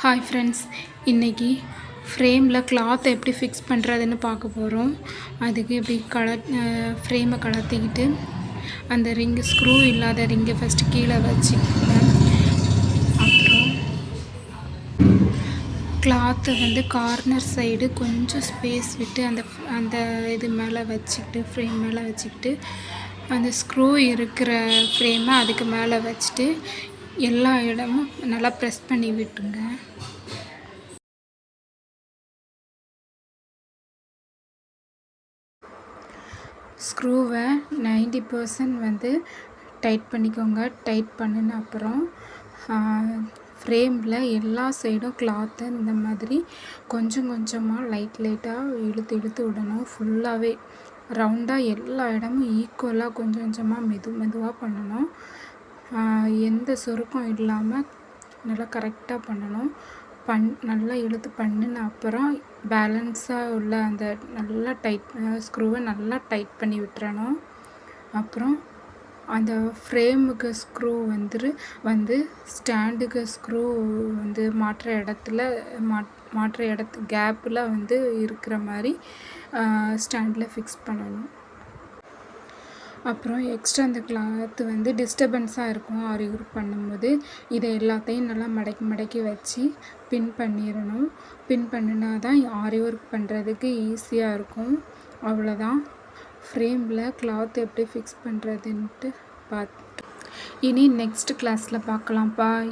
Hi friends, இன்றைக்கி ஃப்ரேமில் கிளாத்தை எப்படி ஃபிக்ஸ் பண்ணுறதுன்னு பார்க்க போகிறோம். அதுக்கு எப்படி ஃப்ரேமை கலத்திக்கிட்டு அந்த ரிங்கு ஸ்க்ரூ இல்லாத ரிங்கை ஃபஸ்ட்டு கீழே வச்சுக்கிட்டேன். அப்புறம் கிளாத்தை கார்னர் சைடு கொஞ்சம் ஸ்பேஸ் விட்டு அந்த இது மேலே வச்சுக்கிட்டு ஃப்ரேம் மேலே வச்சுக்கிட்டு அந்த ஸ்க்ரூ இருக்கிற ஃப்ரேமை அதுக்கு மேலே வச்சுட்டு எல்லா இடமும் நல்லா ப்ரெஸ் பண்ணி விட்டுங்க. ஸ்க்ரூவை 90% டைட் பண்ணிக்கோங்க. டைட் பண்ணின அப்புறம் ஃப்ரேமில் எல்லா சைடும் கிளாத்தை இந்த மாதிரி கொஞ்சம் கொஞ்சமாக லைட்டாக இழுத்து விடணும். ஃபுல்லாகவே ரவுண்டாக எல்லா இடமும் ஈக்குவலாக கொஞ்சம் கொஞ்சமாக மெதுவாக பண்ணணும். எந்த சுருக்கம் இல்லாமல் நல்லா கரெக்டாக பண்ணணும். நல்லா இழுத்து பண்ணின அப்புறம் பேலன்ஸாக உள்ள அந்த நல்லா ஸ்க்ரூவை நல்லா டைட் பண்ணி விட்டுறணும். அப்புறம் அந்த ஃப்ரேமுக்கு ஸ்க்ரூ ஸ்டாண்டுக்கு ஸ்க்ரூ மாட்டுற இடத்து கேப்பில் இருக்கிற மாதிரி ஸ்டாண்டில் ஃபிக்ஸ் பண்ணணும். அப்புறம் எக்ஸ்ட்ரா அந்த கிளாத்து டிஸ்டர்பன்ஸாக இருக்கும் ஆரி ஒர்க் பண்ணும்போது. இதை எல்லாத்தையும் நல்லா மடக்கி வச்சு பின் பண்ணிடணும். பின் பண்ணினா தான் ஆரி ஒர்க் பண்ணுறதுக்கு ஈஸியாக இருக்கும். அவ்வளோதான். ஃப்ரேமில் கிளாத் எப்படி ஃபிக்ஸ் பண்ணுறதுன்ட்டு இனி நெக்ஸ்ட் கிளாஸில் பார்க்கலாம். பாய்.